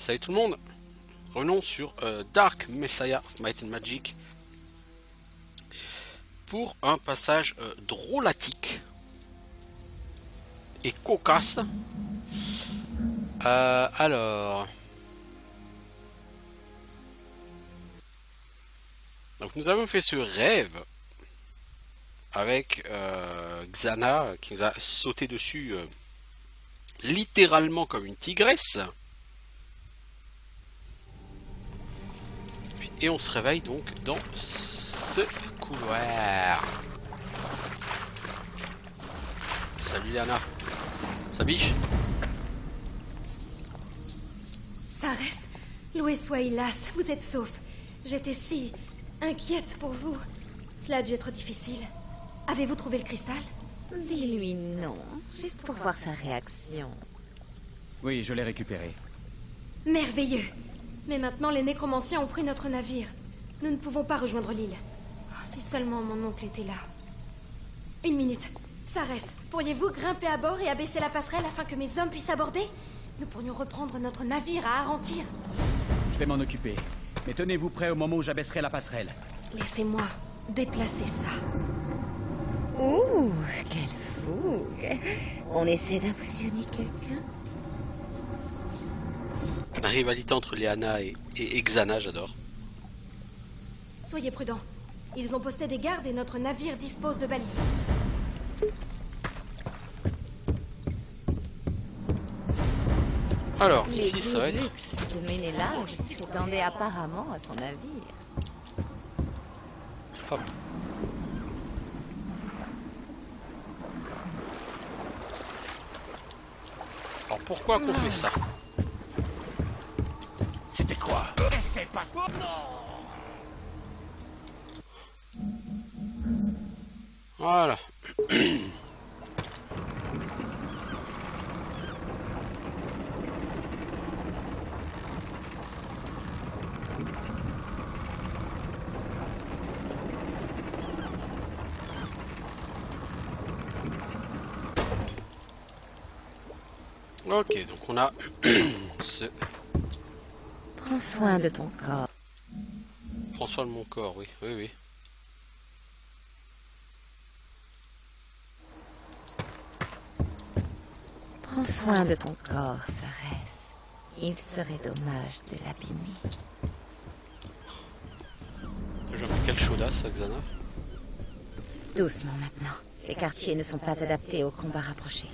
Salut tout le monde, revenons sur Dark Messiah of Might and Magic pour un passage drôlatique et cocasse. Alors, donc nous avons fait ce rêve avec Xana qui nous a sauté dessus littéralement comme une tigresse. Et on se réveille donc dans ce couloir. Salut Léana. Ça biche? Sarès, loué soit Ilas, vous êtes sauf. J'étais si inquiète pour vous. Cela a dû être difficile. Avez-vous trouvé le cristal? Dis-lui non, juste pour voir sa réaction. Oui, je l'ai récupéré. Merveilleux. Mais maintenant, les nécromanciens ont pris notre navire. Nous ne pouvons pas rejoindre l'île. Oh, si seulement mon oncle était là. Une minute. Sarès, pourriez-vous grimper à bord et abaisser la passerelle afin que mes hommes puissent aborder? Nous pourrions reprendre notre navire à Arantir. Je vais m'en occuper. Mais tenez-vous prêt au moment où j'abaisserai la passerelle. Laissez-moi déplacer ça. Ouh, quelle fougue. On essaie d'impressionner quelqu'un? La rivalité entre Léana et Xana, j'adore. Soyez prudents. Ils ont posté des gardes et notre navire dispose de balises. Alors, Les ici ça va être... luxe de Ménélage s'étendait apparemment à son navire. Hop. Alors pourquoi qu'on fait ça? C'était quoi? C'est pas quoi? Voilà. Ok, donc on a ce... Prends soin de ton corps. Prends soin de mon corps, oui, oui, oui. Prends soin de ton corps, Sarès. Il serait dommage de l'abîmer. J'ai mis quelle chaudasse, Xana. Doucement maintenant. Ces quartiers ne sont pas adaptés au combat rapproché.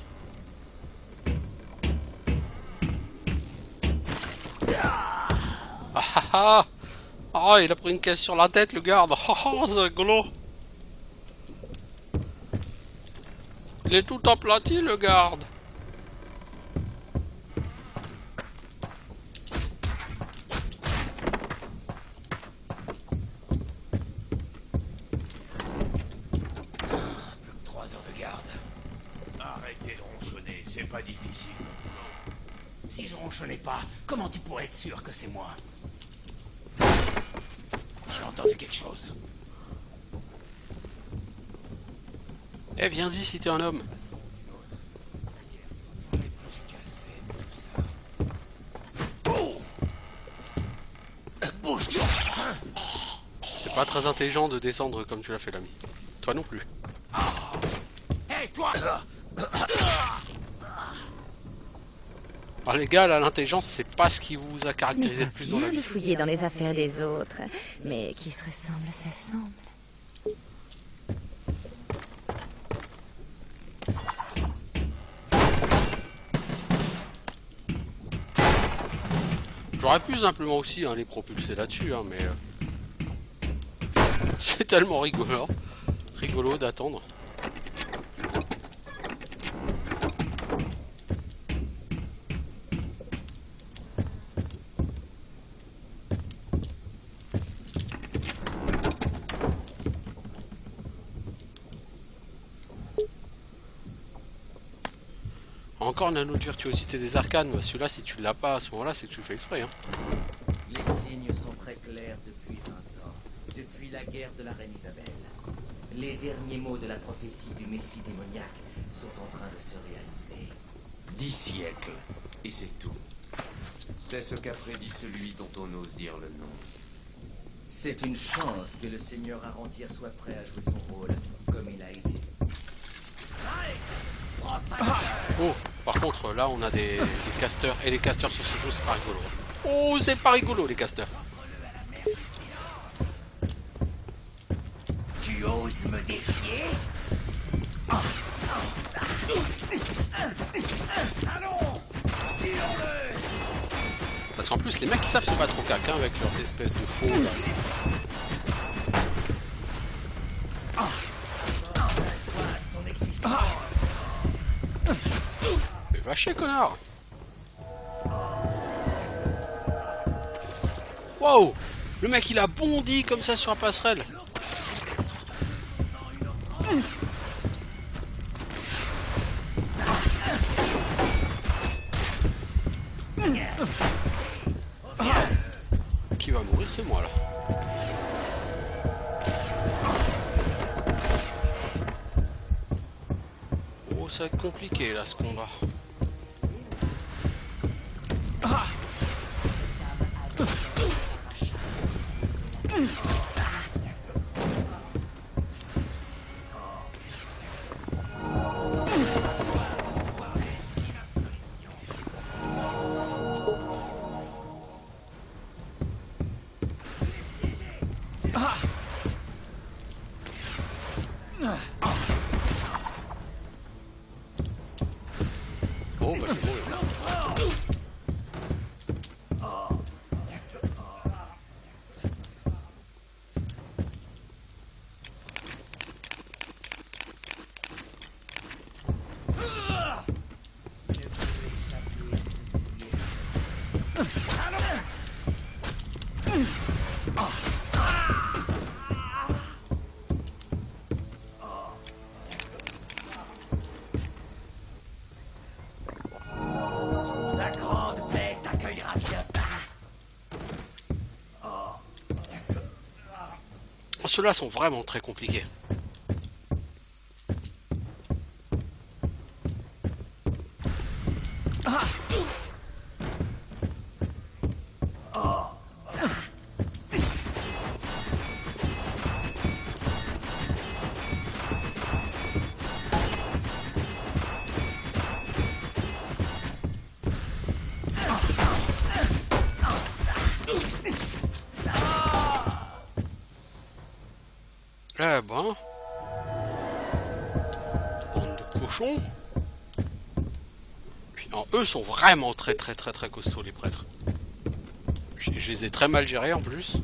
Ah ah ah! Ah, il a pris une caisse sur la tête, le garde. Ah ah, c'est rigolo. Il est tout aplati, le garde. Plus que 3 heures de garde. Arrêtez de ronchonner, c'est pas difficile. Si je ronchonnais pas, comment tu pourrais être sûr que c'est moi? J'ai entendu quelque chose. Eh, viens-y si t'es un homme. On est plus cassé, tout ça. Oh! Bouge-toi! C'était pas très intelligent de descendre comme tu l'as fait, l'ami. Toi non plus. Hé, toi! Alors les gars, là, l'intelligence, c'est pas ce qui vous a caractérisé le plus dans la Bien vie. de fouiller dans les affaires des autres, mais qui se ressemble s'assemble. J'aurais pu simplement aussi les propulser là-dessus, hein, mais... c'est tellement rigolo d'attendre. Encore une autre virtuosité des arcanes. Celui-là, si tu l'as pas à ce moment-là, c'est que tu le fais exprès. Hein. Les signes sont très clairs depuis 20 ans, depuis la guerre de la reine Isabelle. Les derniers mots de la prophétie du Messie démoniaque sont en train de se réaliser. 10 siècles, et c'est tout. C'est ce qu'a prédit celui dont on ose dire le nom. C'est une chance que le Seigneur Arantir soit prêt à jouer son rôle, comme il a été. Oh, par contre, là, on a des casters. Et les casters sur ce jeu, c'est pas rigolo. Oh, c'est pas rigolo, les casters. Tu oses me défier? Allons! Tirons-le! Parce qu'en plus, les mecs, ils savent se battre au cac, hein, avec leurs espèces de faux, là. Son existence. Mais va chier, connard. Wow! Le mec, il a bondi comme ça sur la passerelle. Qui va mourir, c'est moi, là. Oh, ça va être compliqué, là, ce combat. Oh, bah, je vais mourir, là. La grande paix t'accueillera bientôt. Ceux-là sont vraiment très compliqués. Eh ben... Bande de cochons. Puis, alors, eux sont vraiment très costauds, les prêtres. Je les ai très mal gérés en plus.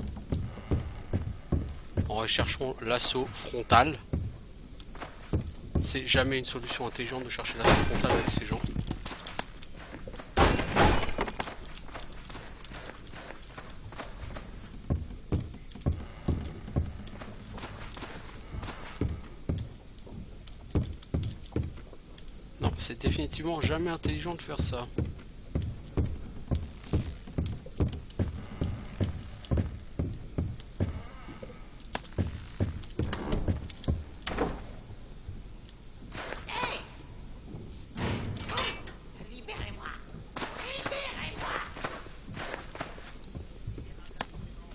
En recherchant l'assaut frontal. C'est jamais une solution intelligente de chercher l'assaut frontal avec ces gens. Non, c'est définitivement jamais intelligent de faire ça.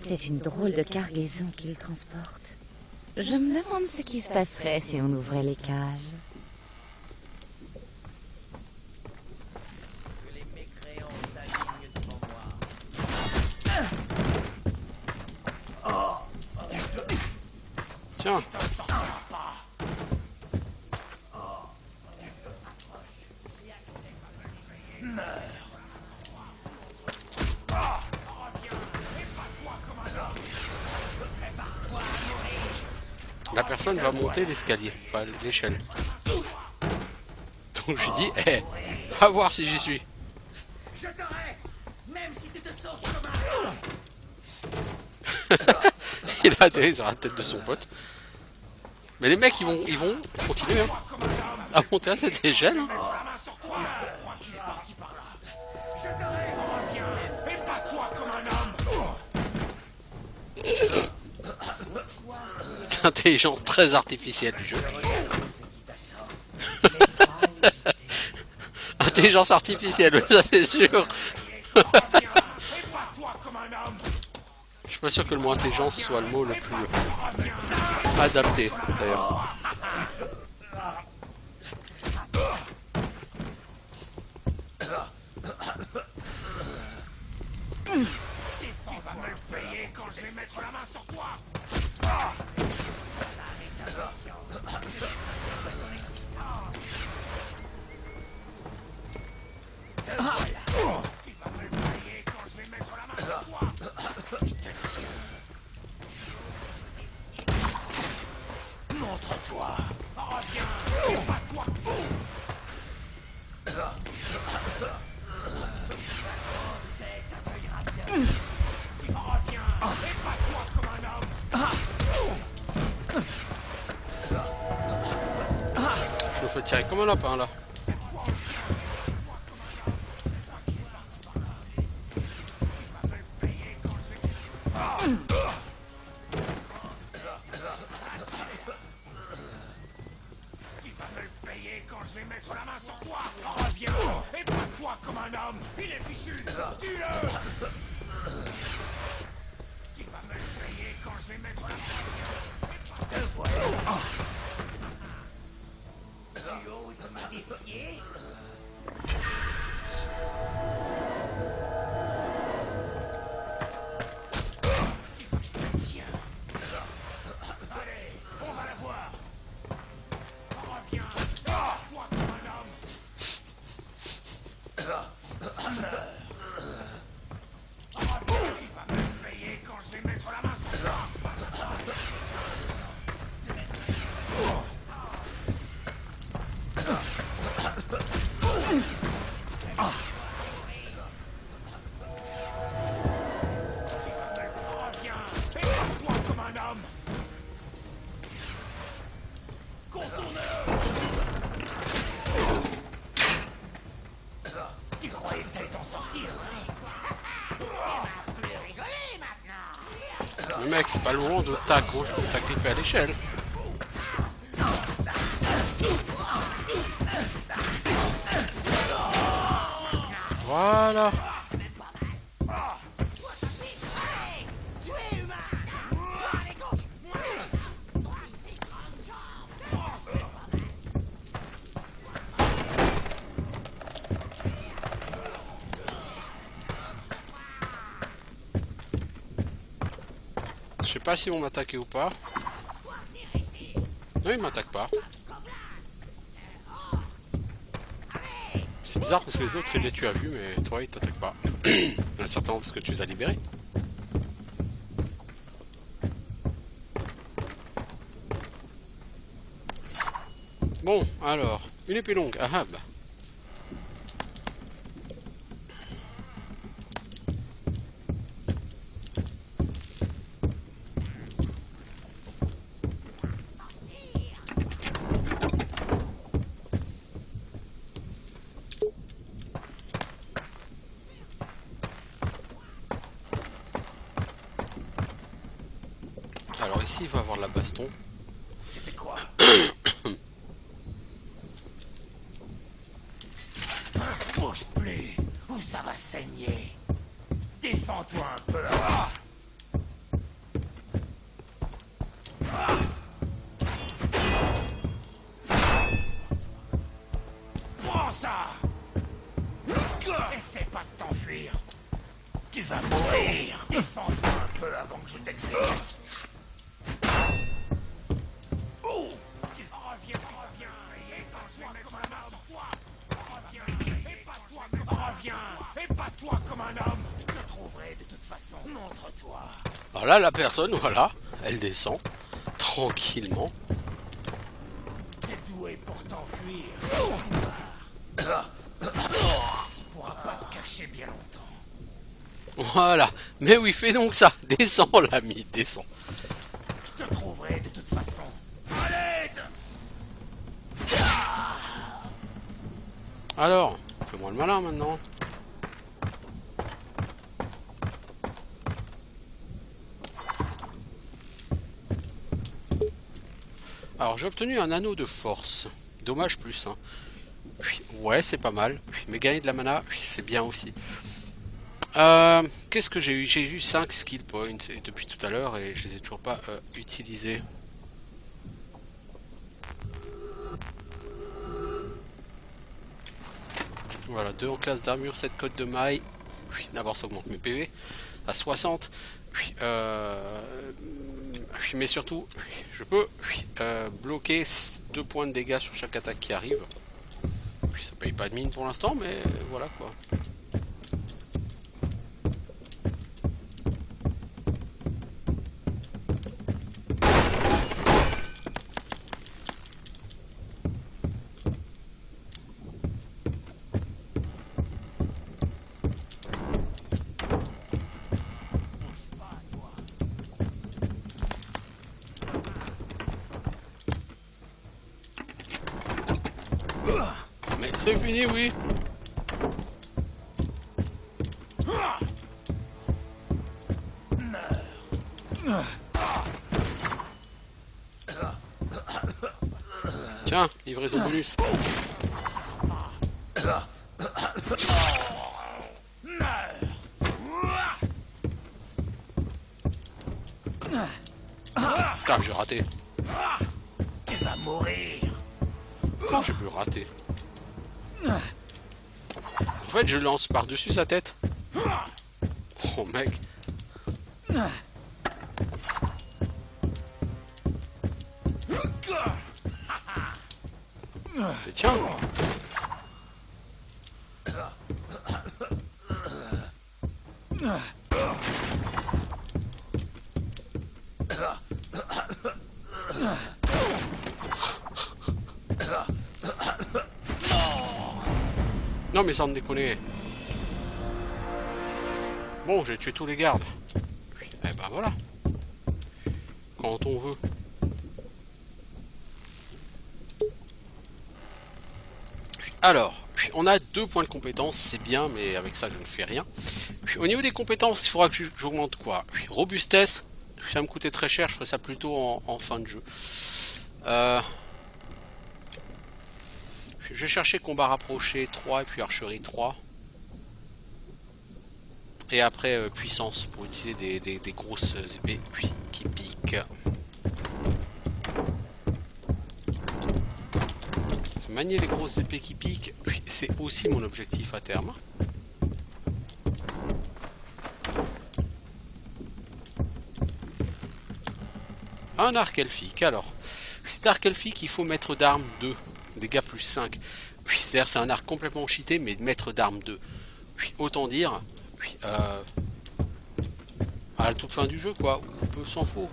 C'est une drôle de cargaison qu'il transporte. Je me demande ce qui se passerait si on ouvrait les cages. Que les mécréants s'alignent devant moi. Tiens, la personne va monter l'escalier, enfin l'échelle. Donc je lui dis, eh, va voir si j'y suis. Je t'aurai, même si tu te sauves comme un... Il a atterri sur la tête de son pote. Mais les mecs, ils vont continuer hein, à monter à cette échelle. Hein. Je t'aurai, reviens, fais-toi comme un homme. Intelligence très artificielle du jeu. Intelligence artificielle, ça c'est sûr. Je suis pas sûr que le mot intelligence soit le mot le plus adapté, d'ailleurs. Montre-toi. Reviens. Et pas toi. Reviens. Et pas toi comme un homme. Je me fais tirer comme un lapin, là. Quand je vais mettre la main sur toi, reviens et bats-toi comme un homme. Il est fichu. Tue-le. Tu vas me le payer quand je vais mettre la main. Te voilà. Tu oses me défier? Je te tiens. Allez, on va la voir. Reviens. Toi comme un homme. Reviens, tu vas me le payer quand je vais mettre la main sur toi. Reviens, et bats-toi comme un homme. Contourne-le. Tu croyais que t'allais t'en sortir? Mais mec, c'est pas le moment de t'agripper à l'échelle. Voilà. Je sais pas si on m'attaquait ou pas. Non, il m'attaque pas. C'est bizarre parce que les autres, tu as vu, mais toi, il t'attaque pas. Certainement parce que tu les as libérés. Bon, alors, une épée longue, Ahab. Alors ici, il va avoir la baston. C'était quoi? Bouge plus, ou ça va saigner. Défends-toi un peu. Prends ça. Essaie pas de t'enfuir. Tu vas mourir. Défends-toi un peu avant que je t'exécute. Toi comme un homme, je te trouverai de toute façon. Montre-toi. Alors là, la personne, voilà, elle descend tranquillement. T'es doué pour t'enfuir. Tu pourras pas te cacher bien longtemps. Voilà. Mais oui, fais donc ça. Descends, l'ami, descends. Je te trouverai de toute façon. À l'aide. Alors, fais-moi le malin maintenant. Alors j'ai obtenu un anneau de force. Dommage plus. Hein. Ouais, c'est pas mal. Mais gagner de la mana, c'est bien aussi. Qu'est-ce que j'ai eu? J'ai eu 5 skill points et depuis tout à l'heure et je les ai toujours pas utilisés. Voilà, 2 en classe d'armure, 7 codes de maille. Oui, d'abord ça augmente mes PV à 60. Oui, mais surtout, je peux bloquer 2 points de dégâts sur chaque attaque qui arrive. Ça paye pas de mine pour l'instant, mais voilà quoi. Mais c'est fini, oui. Tiens, livraison bonus. Putain, j'ai raté. Tu vas mourir. Comment j'ai pu rater? En fait, je lance par-dessus sa tête. Oh, mec. Tiens. Non mais sans me déconner. Bon, j'ai tué tous les gardes. Eh ben voilà. Quand on veut. Alors, on a 2 points de compétence, c'est bien, mais avec ça je ne fais rien. Au niveau des compétences, il faudra que j'augmente quoi? Robustesse, ça va me coûter très cher, je ferai ça plutôt en fin de jeu. Je vais chercher combat rapproché 3 et puis archerie 3. Et après puissance pour utiliser des grosses épées qui piquent. Manier les grosses épées qui piquent, c'est aussi mon objectif à terme. Un arc elfique, alors. Cet arc elfique, il faut maître d'armes 2. Dégâts plus 5. C'est-à-dire c'est un arc complètement cheaté, mais maître d'armes 2. Autant dire, à la toute fin du jeu, quoi. On peut s'en faut.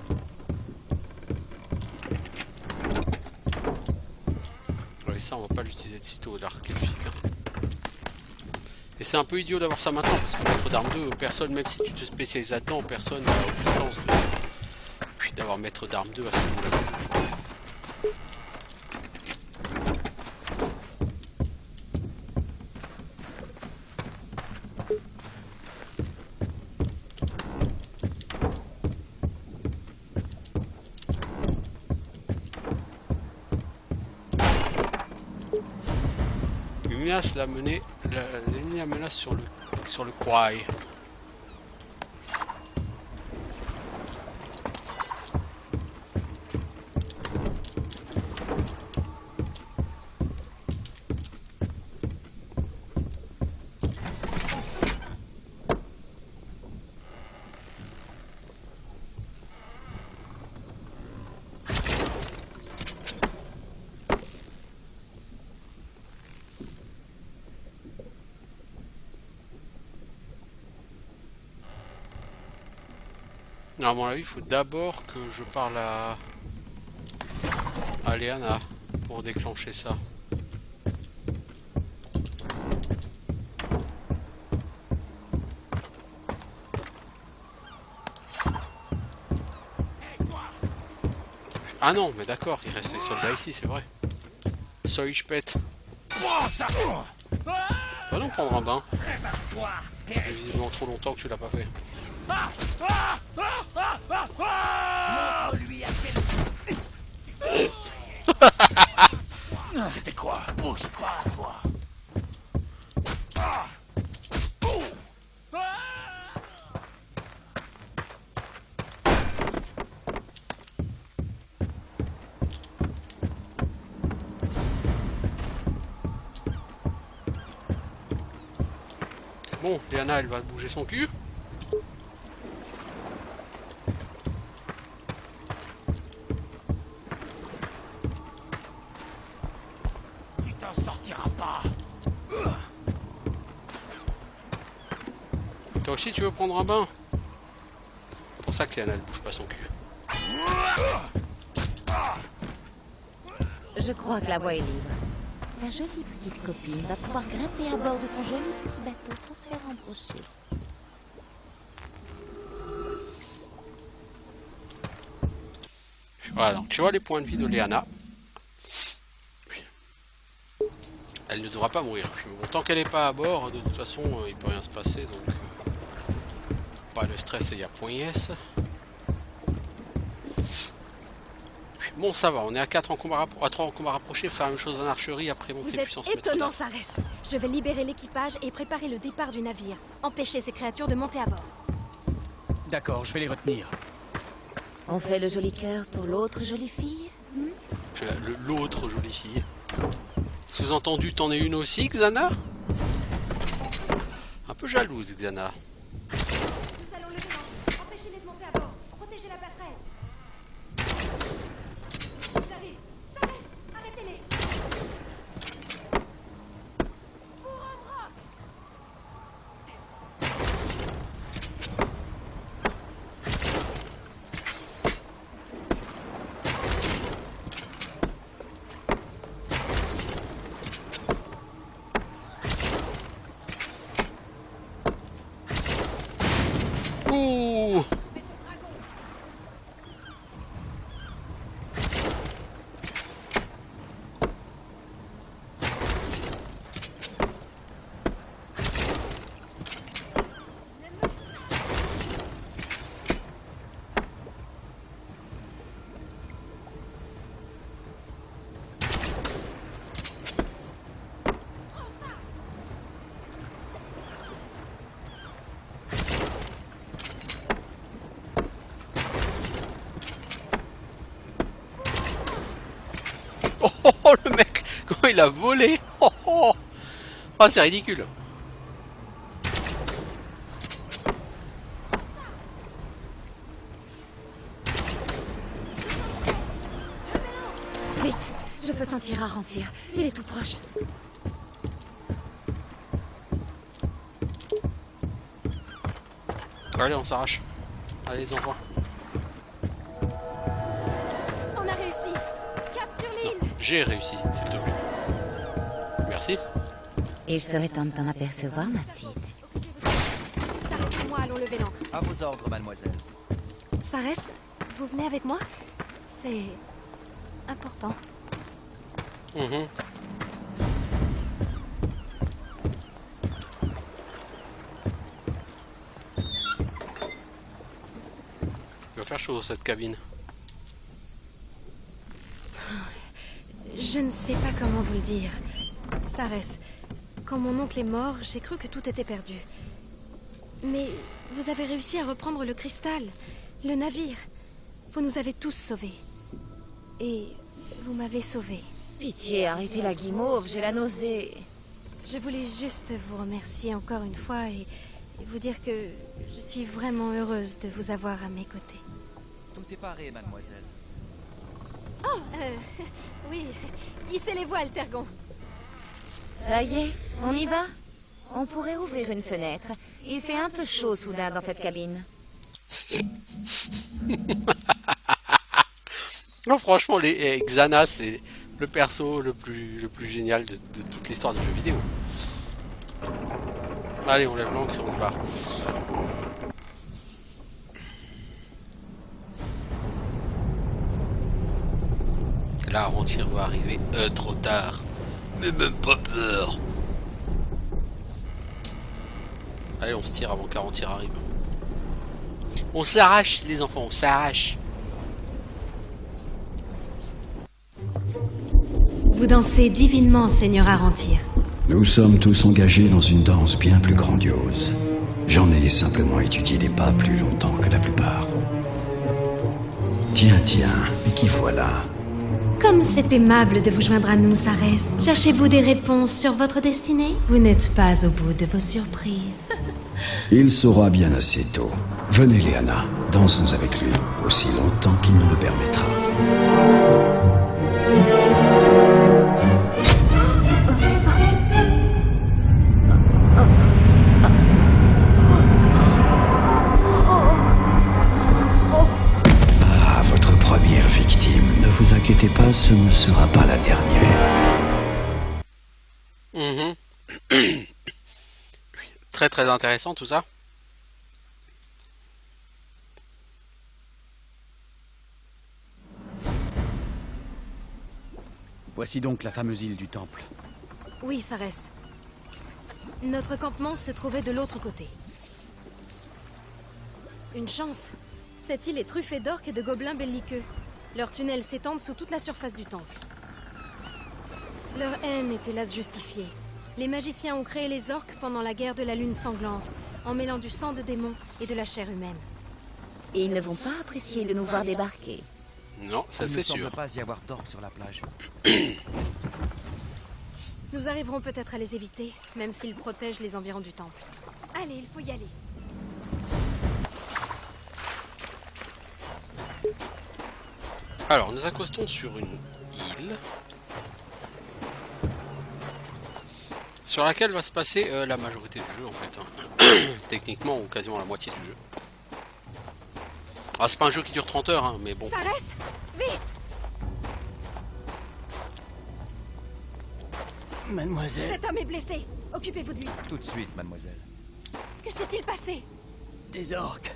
Et ça, on va pas l'utiliser de sitôt, l'arc elfique. Hein. Et c'est un peu idiot d'avoir ça maintenant, parce que maître d'armes 2, personne, même si tu te spécialises là-dedans, personne n'a aucune chance d'avoir maître d'armes 2 à ce niveau-là du jeu. L'ennemi la menace sur le Kwai. À mon avis, il faut d'abord que je parle à Léana pour déclencher ça. Ah non, mais d'accord, il reste les soldats ici, c'est vrai. Soy je pète. Va donc prendre un bain. Ça fait visiblement trop longtemps que tu l'as pas fait. Montre-lui à quel... C'était quoi? Bouge pas, toi. Bon, Léana, elle va bouger son cul. Tu t'en sortiras pas. Toi aussi, tu veux prendre un bain? C'est pour ça que Léana, elle bouge pas son cul. Je crois que la voie est libre. La jolie petite copine va pouvoir grimper à bord de son joli petit bateau sans se faire embrocher. Voilà, donc tu vois les points de vie de Léana. Elle ne devra pas mourir. Puis, bon, tant qu'elle n'est pas à bord, de toute façon, il peut rien se passer. Donc, pas de stress, il y a point yes. Bon, ça va, on est à 4 en combat à 3 en combat rapproché, faire la même chose en archerie, après monter Vous êtes puissance étonnant, maître d'armes. Sarès. Je vais libérer l'équipage et préparer le départ du navire. Empêcher ces créatures de monter à bord. D'accord, je vais les retenir. On fait le joli cœur pour l'autre jolie fille? L'autre jolie fille. Sous-entendu, t'en es une aussi, Xana? Un peu jalouse, Xana. Nous allons lever l'ancre. Empêchez-les de monter à bord. Protégez la passerelle. Ils arrivent. Sarès, arrêtez-les. Pour Ambrock. Ouh! Oh, le mec, comment il a volé! Oh, oh. Oh, c'est ridicule. Vite, je peux sentir Arantir. Il est tout proche. Allez, on s'arrache. Allez, les enfants. On a réussi. Cap sur Non, l'île. j'ai réussi, s'il te plaît. Merci. Il serait temps de t'en apercevoir, ma petite. Sarès et moi allons lever l'ancre. À vos ordres, mademoiselle. Sarès, vous venez avec moi? C'est important. Mhm. Il va faire chaud cette cabine. Je ne sais pas comment vous le dire. Sarès, quand mon oncle est mort, j'ai cru que tout était perdu. Mais vous avez réussi à reprendre le cristal, le navire. Vous nous avez tous sauvés. Et vous m'avez sauvée. Pitié, arrêtez la guimauve, j'ai la nausée. Je voulais juste vous remercier encore une fois et vous dire que je suis vraiment heureuse de vous avoir à mes côtés. Tout est paré, mademoiselle. Oh, oui, hissez les voiles, Tergon. Ça y est, on y va? On pourrait ouvrir une fenêtre. Il fait un peu chaud soudain dans cette cabine. Non, franchement, Xana, c'est le perso le plus génial de toute l'histoire du jeu vidéo. Allez, on lève l'ancre et on se barre. Là, Arantir va arriver trop tard. Mais même pas peur. Allez, on se tire avant qu'Arantir arrive. On s'arrache, les enfants, on s'arrache. Vous dansez divinement, Seigneur Arantir. Nous sommes tous engagés dans une danse bien plus grandiose. J'en ai simplement étudié les pas plus longtemps que la plupart. Tiens, mais qui voilà? Comme c'est aimable de vous joindre à nous, Sarès. Cherchez-vous des réponses sur votre destinée? Vous n'êtes pas au bout de vos surprises. Il saura bien assez tôt. Venez, Léana, dansons avec lui, aussi longtemps qu'il nous le permettra. Ah, votre première victime. Ne vous inquiétez pas, ce ne sera pas la dernière. Très très intéressant tout ça. Voici donc la fameuse île du Temple. Oui, Sarès. Notre campement se trouvait de l'autre côté. Une chance. Cette île est truffée d'orques et de gobelins belliqueux. Leurs tunnels s'étendent sous toute la surface du temple. Leur haine est hélas justifiée. Les magiciens ont créé les orques pendant la guerre de la lune sanglante, en mêlant du sang de démons et de la chair humaine. Et ils ne vont pas apprécier de nous voir débarquer. Non, ça Il ne c'est semble sûr. pas y avoir d'orques sur la plage. Nous arriverons peut-être à les éviter, même s'ils protègent les environs du temple. Allez, il faut y aller. Alors, nous accostons sur une île sur laquelle va se passer la majorité du jeu en fait. Techniquement, ou quasiment la moitié du jeu. Ah, c'est pas un jeu qui dure 30 heures, hein, mais bon. Sarès, vite! Mademoiselle. Cet homme est blessé. Occupez-vous de lui. Tout de suite, mademoiselle. Que s'est-il passé? Des orques.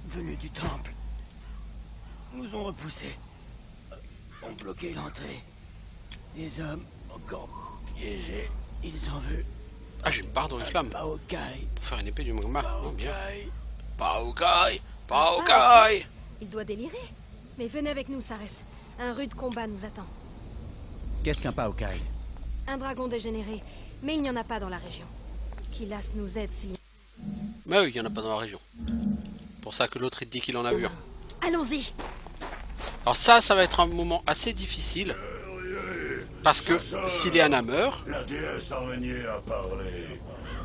Venus du temple. Nous ont repoussés. Ont bloqué l'entrée. Des hommes encore piégés. Ils ont vu. Ah, j'ai une barre de flamme Maokai. pour faire une épée du magma. Oh, bien. Maokai. Maokai. Il doit délirer. Mais venez avec nous, Sarès. Un rude combat nous attend. Qu'est-ce qu'un Paokai? Un dragon dégénéré. Mais il n'y en a pas dans la région. Kilas nous aide s'il y Mais oui, il y en a pas dans la région. Pour ça que l'autre il dit qu'il en a vu un. Allons-y. Alors ça va être un moment assez difficile. Parce que si Léana meurt, La déesse araignée a parlé.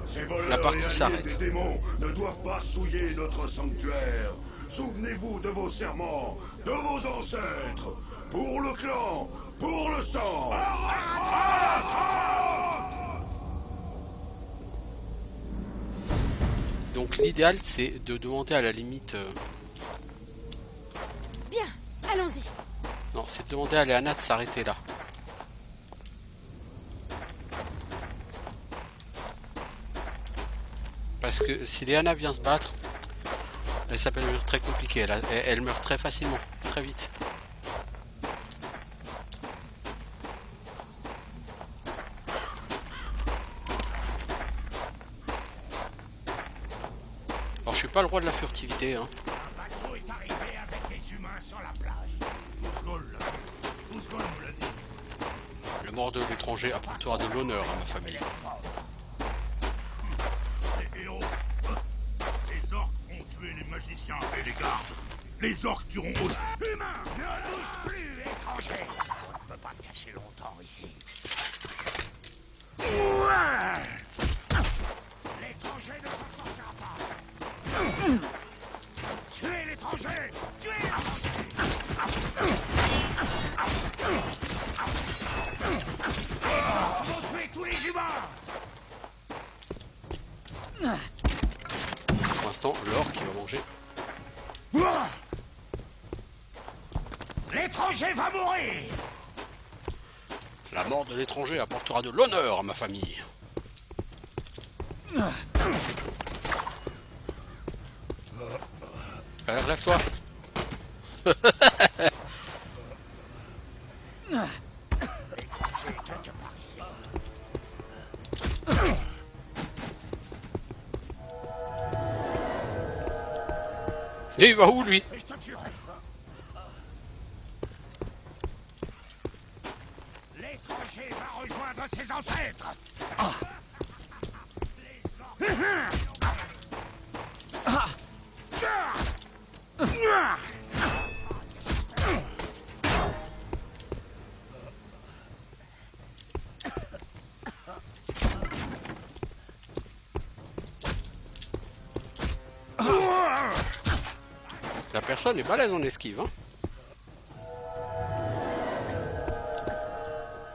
Ces voleurs La partie et alliés s'arrête. des démons ne doivent pas souiller notre sanctuaire. Souvenez-vous de vos serments, de vos ancêtres. Pour le clan, pour le sang. donc l'idéal c'est de demander à la limite... Bien, allons-y. Non, c'est de demander à Léana de s'arrêter là. Parce que si Léana vient se battre, ça peut devenir très compliqué. Elle meurt très facilement, très vite. Alors je suis pas le roi de la furtivité, hein. Un bateau est arrivé avec des humains sur la plage. Ousgol me l'a dit. Le mort de l'étranger apportera de l'honneur à ma famille. Les héros. Les orques ont tué les magiciens et les gardes. Les orques tueront aussi. Humains, ne bouge plus, étrangers. On ne peut pas se cacher longtemps ici. L'étranger ne s'en sortira pas. Tuez l'étranger. Tuez l'étranger. Les orques vont tuer tous les humains. Pour l'instant, l'orque qui va manger. L'étranger va mourir. La mort de l'étranger apportera de l'honneur à ma famille. Allez, relève-toi. Et il va où lui? Et je te tuerai. L'étranger va rejoindre ses ancêtres. La personne est balèze en esquive, hein.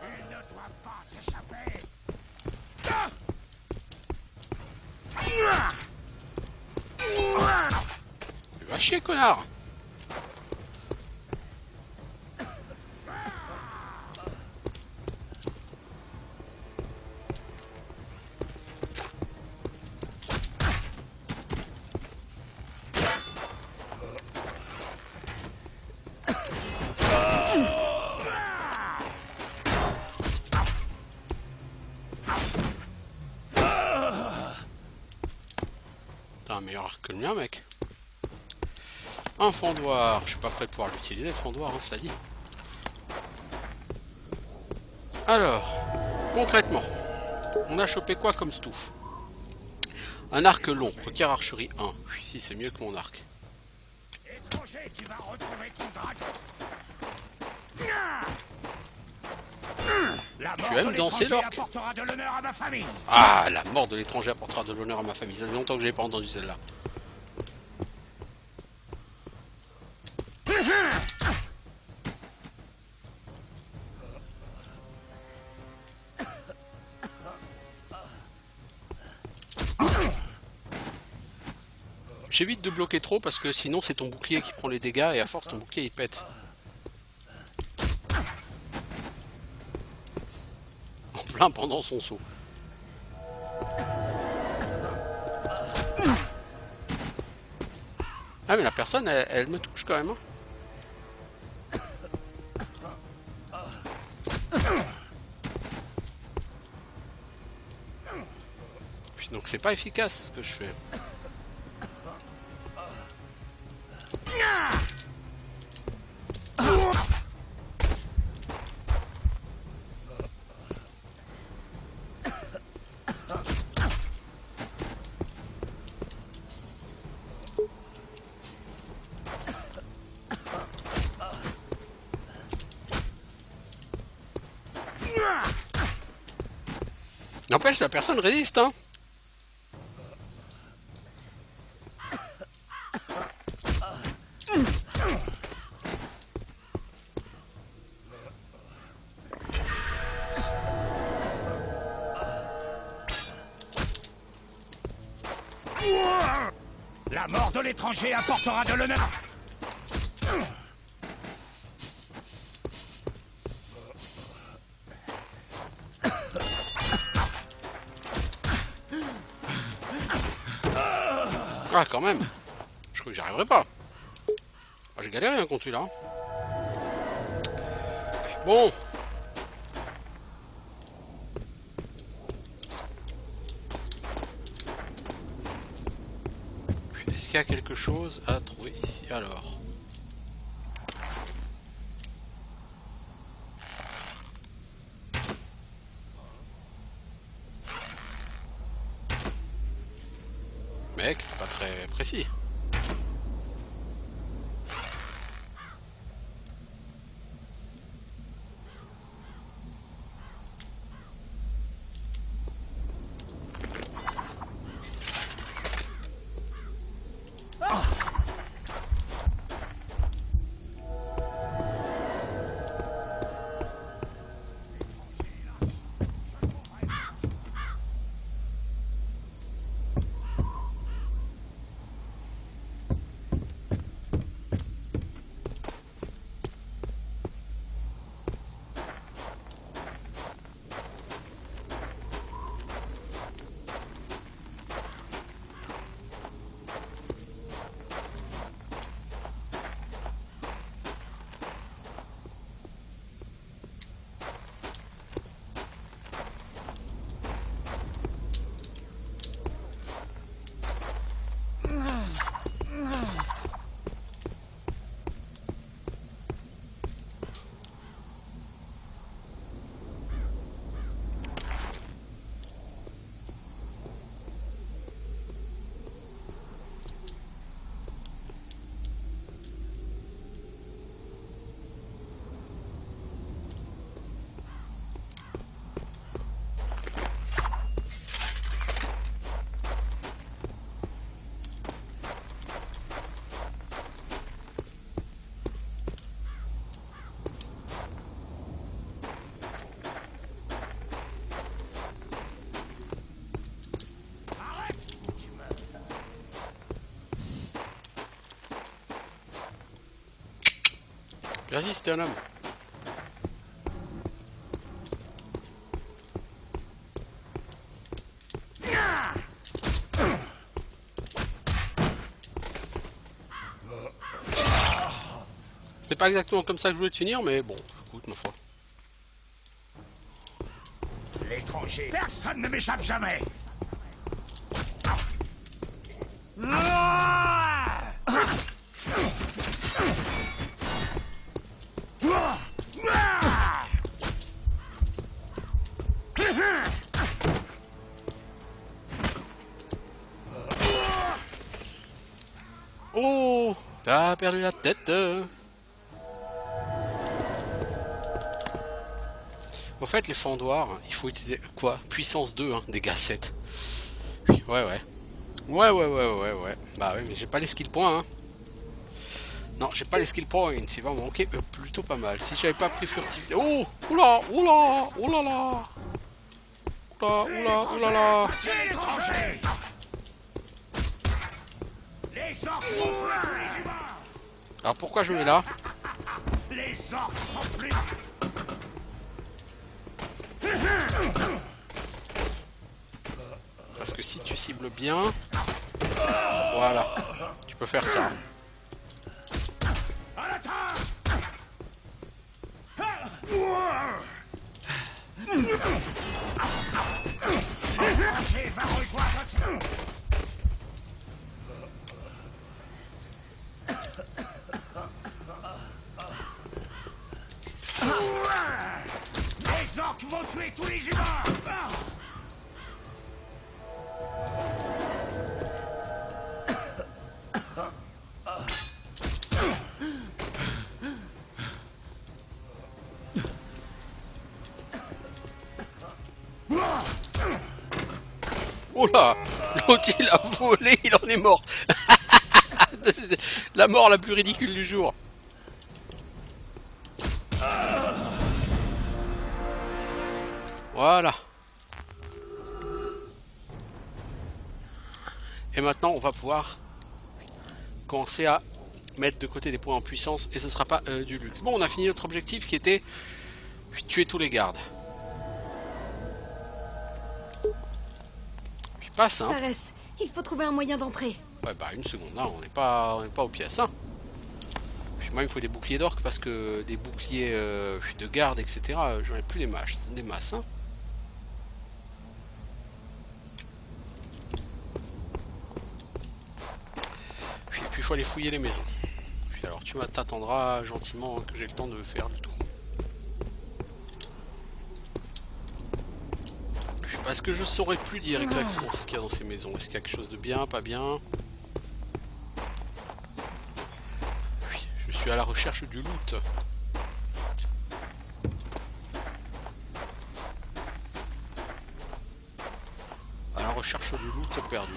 Il ne doit pas s'échapper. Tu vas chier, connard. T'as un meilleur arc que le mien, mec. Un fendoir. Je suis pas prêt de pouvoir l'utiliser, le fendoir, hein, cela dit. Alors, concrètement, on a chopé quoi comme stouff? Un arc long, requiert archerie 1. Oui, si, c'est mieux que mon arc. Étranger, tu vas retrouver ton dragon. La mort Tu aimes de danser, l'étranger l'orque? apportera de l'honneur à ma famille. Ah, la mort de l'étranger apportera de l'honneur à ma famille. Ça fait longtemps que j'ai pas entendu celle-là. J'évite de bloquer trop parce que sinon c'est ton bouclier qui prend les dégâts et à force ton bouclier il pète. En plein pendant son saut. Ah mais la personne elle me touche quand même. Hein. Puis donc c'est pas efficace ce que je fais. N'empêche, la personne résiste, hein. La mort de l'étranger apportera de l'honneur. Ah, quand même. Je crois que j'y arriverai pas. Ah, j'ai galéré hein, contre celui-là. Bon. Est-ce qu'il y a quelque chose à trouver ici alors? Mec, t'es pas très précis. Vas-y, c'était un homme. C'est pas exactement comme ça que je voulais te finir, mais bon, écoute, ma foi. L'étranger, personne ne m'échappe jamais. Oh, t'as perdu la tête. Au fait, les fendoirs, il faut utiliser quoi? Puissance 2, hein, dégâts 7. Ouais. Ouais. Bah ouais, mais j'ai pas les skill points, hein. Non, j'ai pas les skill points, il va me manquer plutôt pas mal. Si j'avais pas pris furtivité... Oh! Oula! Les orques sont tués, les humains. Alors pourquoi je me mets là? Les orques sont plus. Parce que si tu cibles bien... Voilà. Tu peux faire ça. Les orques vont tuer tous les humains. Oh là, l'autre il a volé, il en est mort. C'est la mort la plus ridicule du jour. Voilà. Et maintenant on va pouvoir commencer à mettre de côté des points en puissance et ce sera pas du luxe. Bon, on a fini notre objectif qui était tuer tous les gardes. Passe, hein. Sarès, il faut trouver un moyen d'entrer. Ouais, bah une seconde, là, on n'est pas aux pièces, hein. Puis moi, il me faut des boucliers d'orques parce que des boucliers de garde, etc., j'en ai plus des masses, hein. Puis il faut aller fouiller les maisons. Puis alors, tu t'attendras gentiment que j'ai le temps de faire le tour. Parce que je saurais plus dire exactement ce qu'il y a dans ces maisons. Est-ce qu'il y a quelque chose de bien, pas bien? Oui, je suis à la recherche du loot. À la recherche du loot perdu.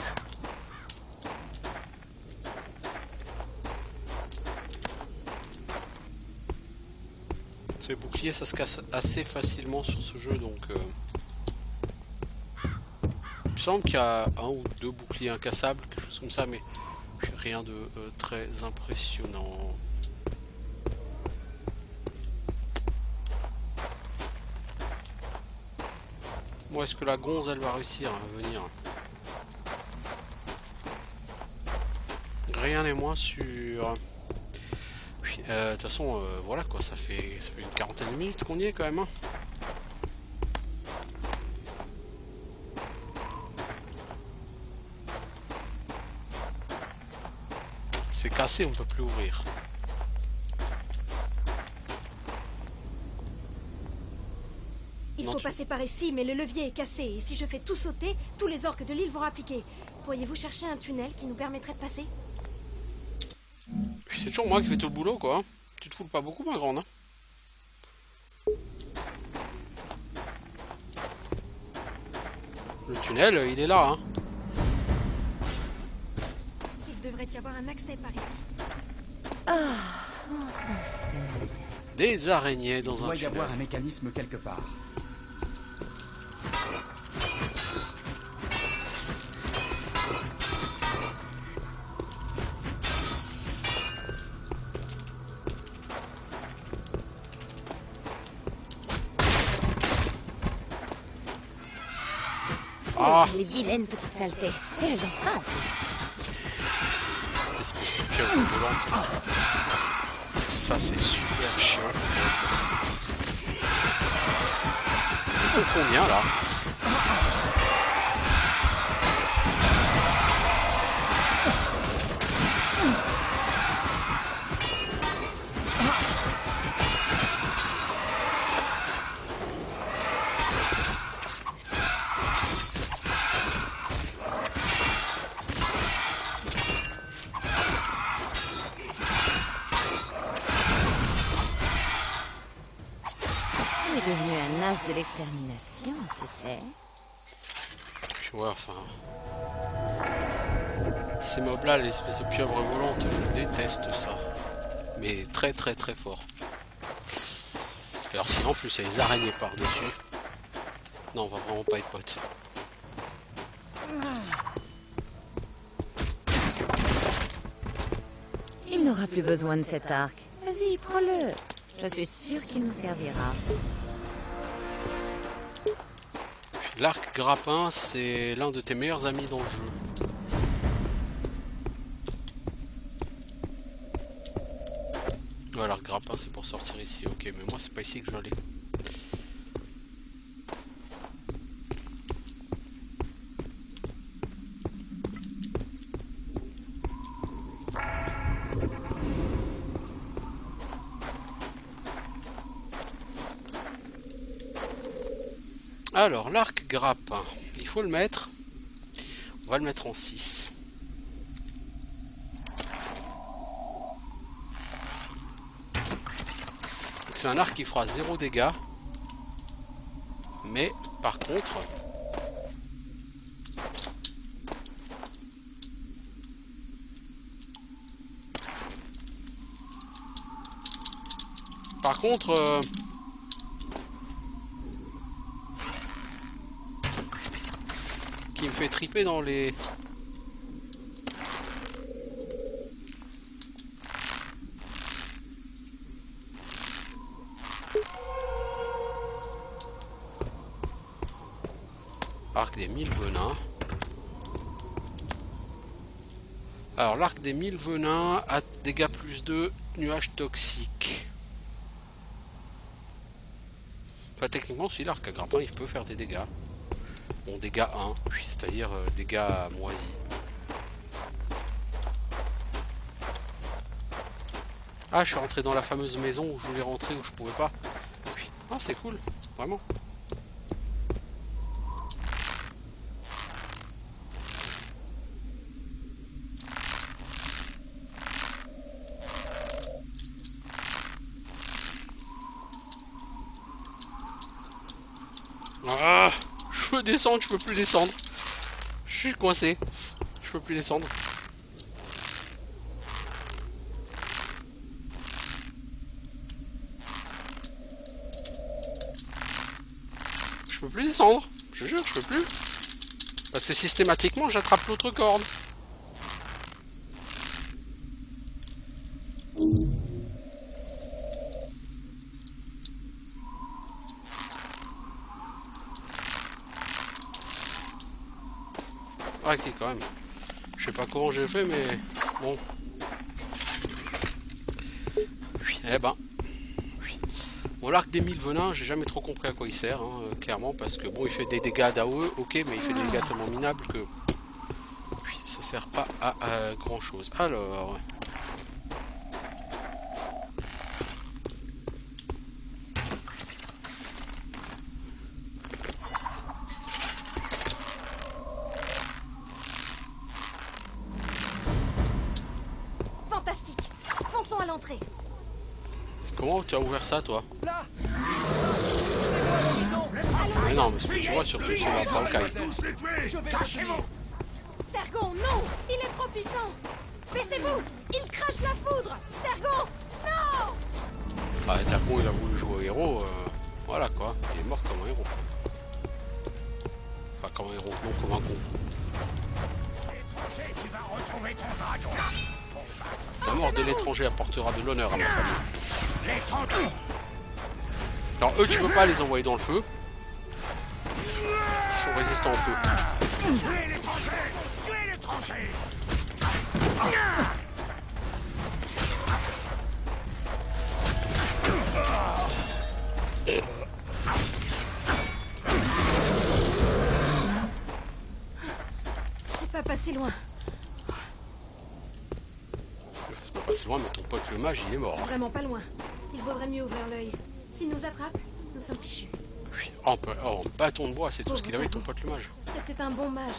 Ce bouclier, ça se casse assez facilement sur ce jeu, donc... Il me semble qu'il y a un ou deux boucliers incassables, quelque chose comme ça, mais rien de très impressionnant. Bon, est-ce que la gonze, elle va réussir à venir? Rien n'est moins sûr. De toute façon, voilà quoi, ça fait une quarantaine de minutes qu'on y est quand même, hein. C'est cassé, on peut plus ouvrir. Il faut passer par ici, mais le levier est cassé. Et si je fais tout sauter, tous les orques de l'île vont appliquer. Pourriez-vous chercher un tunnel qui nous permettrait de passer? C'est toujours moi qui fais tout le boulot, quoi. Tu te foules pas beaucoup, ma grande, hein. Le tunnel, il est là, hein. Il devrait y avoir un accès par ici. Des araignées dans un tunnel. Il doit y avoir un mécanisme quelque part. Ah. Les vilaines petites saletés. Et elles ont faim. Espèce de pieuvre volante. Ça c'est super chiant. Ils sont combien là? Tu es devenu un as de l'extermination, tu sais. Ouais, enfin... Ces mobs-là, les espèces de pieuvres volantes, je déteste ça. Mais très très très fort. Alors sinon, en plus, il y a les araignées par-dessus. Non, on va vraiment pas être potes. Il n'aura plus besoin de cet arc. Vas-y, prends-le. Je suis sûr qu'il nous servira. L'arc grappin, c'est l'un de tes meilleurs amis dans le jeu. Ouais, l'arc grappin, c'est pour sortir ici. Ok, mais moi, c'est pas ici que je vais aller. Alors, l'arc grappin, il faut le mettre. On va le mettre en 6. C'est un arc qui fera 0 dégâts. Mais, par contre... qui me fait triper dans les... Arc des 1000 venins. Alors l'arc des 1000 venins a dégâts plus 2, nuages toxiques. Enfin, techniquement, si l'arc à grappin, il peut faire des dégâts. Bon, dégâts 1, c'est-à-dire dégâts moisis. Ah, je suis rentré dans la fameuse maison où je voulais rentrer, où je pouvais pas. Ah, c'est cool, vraiment. Ah, je veux descendre, je peux plus descendre. Je suis coincé. Je peux plus descendre. Je peux plus descendre. Je te jure, je peux plus. Parce que systématiquement, j'attrape l'autre corde. Ah, si, quand même. Je sais pas comment j'ai fait, mais bon. Eh ben. Bon, l'arc des 1000 venins, j'ai jamais trop compris à quoi il sert, hein, clairement, parce que bon, il fait des dégâts d'AOE, ok, mais il fait des dégâts tellement minables que ça sert pas à grand chose. Alors. Fantastique. Fonçons à l'entrée. Comment tu as ouvert ça, toi? Mais non, mais ce que tu vois, surtout sur la Hawkeye. Tergon, non! Il est trop puissant! Baissez-vous! Il crache la foudre! Tergon! Non! Ah, Tergon, il a voulu jouer au héros, voilà quoi, il est mort comme un héros. Enfin, comme un héros, non comme un con. La mort de l'étranger apportera de l'honneur à ma famille. Alors eux, tu peux pas les envoyer dans le feu. Ils sont résistants au feu. Tuez l'étranger! Tuez l'étranger! C'est pas passé loin. C'est pas passé loin, mais ton pote le mage, il est mort. Vraiment pas loin. Il vaudrait mieux ouvrir l'œil. S'il nous attrape, nous sommes fichus. Oui, en bâton de bois, c'est tout ce qu'il avait, ton pote le mage. C'était un bon mage.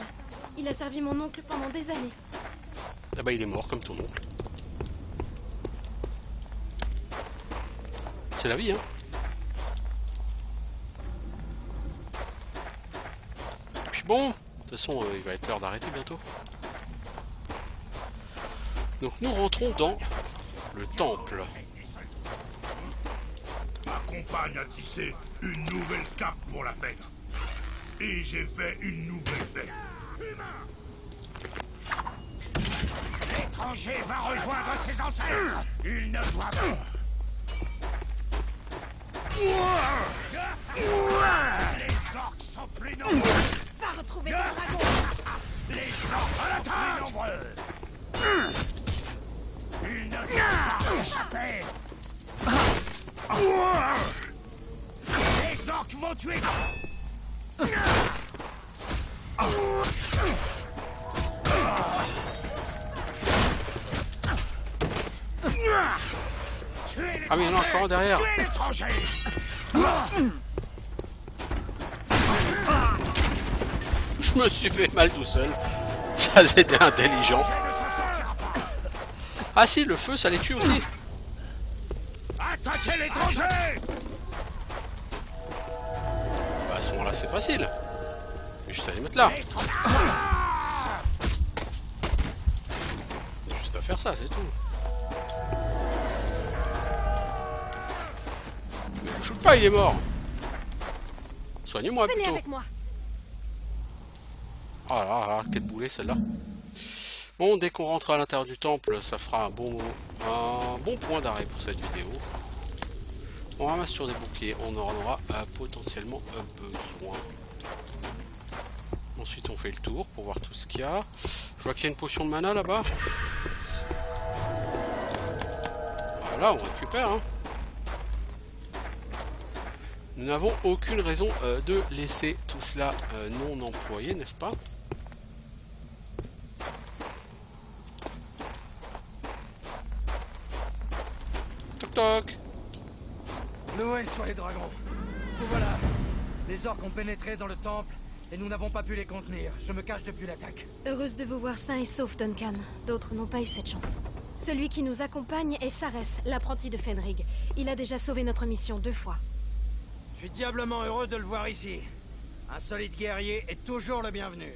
Il a servi mon oncle pendant des années. Ah bah il est mort comme ton oncle. C'est la vie, hein. Puis bon, de toute façon, il va être l'heure d'arrêter bientôt. Donc nous rentrons dans le temple. Ma compagne a tissé une nouvelle cape pour la fête. Et j'ai fait une nouvelle fête. L'étranger va rejoindre ses ancêtres. Il ne doit pas. Les orques sont plus nombreux. Va retrouver ton dragon. Les orques sont plus nombreux. Il ne doit pas échapper. Les orques vont tuer. Ah mais il y en a encore un derrière. Tuez l'étranger. Je me suis fait mal tout seul. Ça c'était intelligent. Ah si, le feu ça les tue aussi. Attaquez l'étranger. Bah à ce moment là c'est facile. Mais juste à les mettre là. Juste à faire ça, c'est tout. Mais le shoot pas, il est mort. Soignez-moi Venez plutôt. avec moi. Oh là là, quelle boulet celle-là. Bon, dès qu'on rentre à l'intérieur du temple, ça fera un bon point d'arrêt pour cette vidéo. On ramasse sur des boucliers, on en aura potentiellement besoin. Ensuite on fait le tour pour voir tout ce qu'il y a. Je vois qu'il y a une potion de mana là-bas. Voilà, on récupère. Hein. Nous n'avons aucune raison de laisser tout cela non employé, n'est-ce pas? Toc toc. Noé sur les dragons. Nous voilà. Les orques ont pénétré dans le temple et nous n'avons pas pu les contenir. Je me cache depuis l'attaque. Heureuse de vous voir sain et sauf, Duncan. D'autres n'ont pas eu cette chance. Celui qui nous accompagne est Sarès, l'apprenti de Fenrig. Il a déjà sauvé notre mission 2 fois. Je suis diablement heureux de le voir ici. Un solide guerrier est toujours le bienvenu.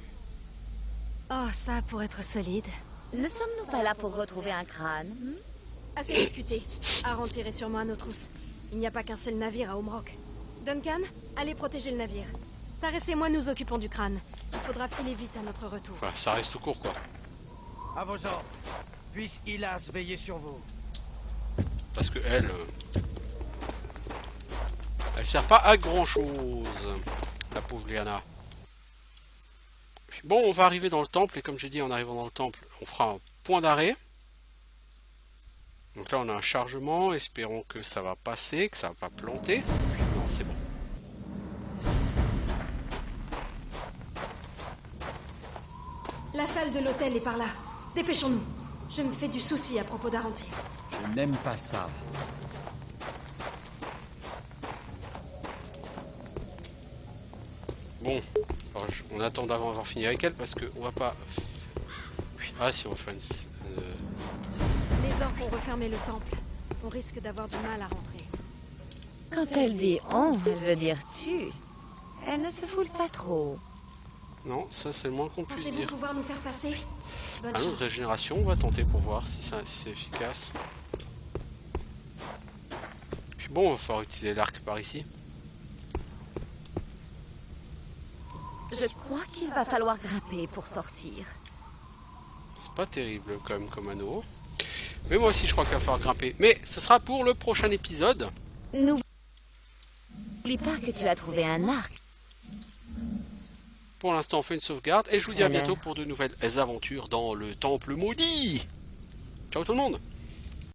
Oh, ça, pour être solide. Ne sommes-nous pas là pour retrouver un crâne? Assez discuté. Arentir est sûrement à nos trousses. Il n'y a pas qu'un seul navire à Homrock. Duncan, allez protéger le navire. Sarès et moi nous occupons du crâne. Il faudra filer vite à notre retour. Enfin, ça reste tout court quoi. À vos ordres. Puisse Ilas veiller sur vous. Parce que elle sert pas à grand chose, la pauvre Lyanna. Bon, on va arriver dans le temple, et comme j'ai dit, en arrivant dans le temple, on fera un point d'arrêt. Donc là, on a un chargement, espérons que ça va passer, que ça va pas planter. Non, c'est bon. La salle de l'hôtel est par là. Dépêchons-nous. Je me fais du souci à propos d'Arentir. Je n'aime pas ça. Bon, alors, on attend d'avoir fini avec elle parce qu'on va pas... Ah si, on va faire une... Les orques ont refermé le temple. On risque d'avoir du mal à rentrer. Quand elle dit on, elle veut dire tu. Elle ne se foule pas trop. Non, ça c'est le moins qu'on puisse Pensez-vous dire. pouvoir nous faire passer? Bonne Un autre chance. régénération, on va tenter pour voir si c'est efficace. Puis bon, on va falloir utiliser l'arc par ici. Je crois qu'il va falloir grimper pour sortir. C'est pas terrible quand même comme anneau. Mais moi aussi je crois qu'il va falloir grimper. Mais ce sera pour le prochain épisode. N'oublie pas que tu as trouvé un arc. Pour l'instant, on fait une sauvegarde et je vous dis à Alors. bientôt pour de nouvelles aventures dans le Temple Maudit. Ciao tout le monde!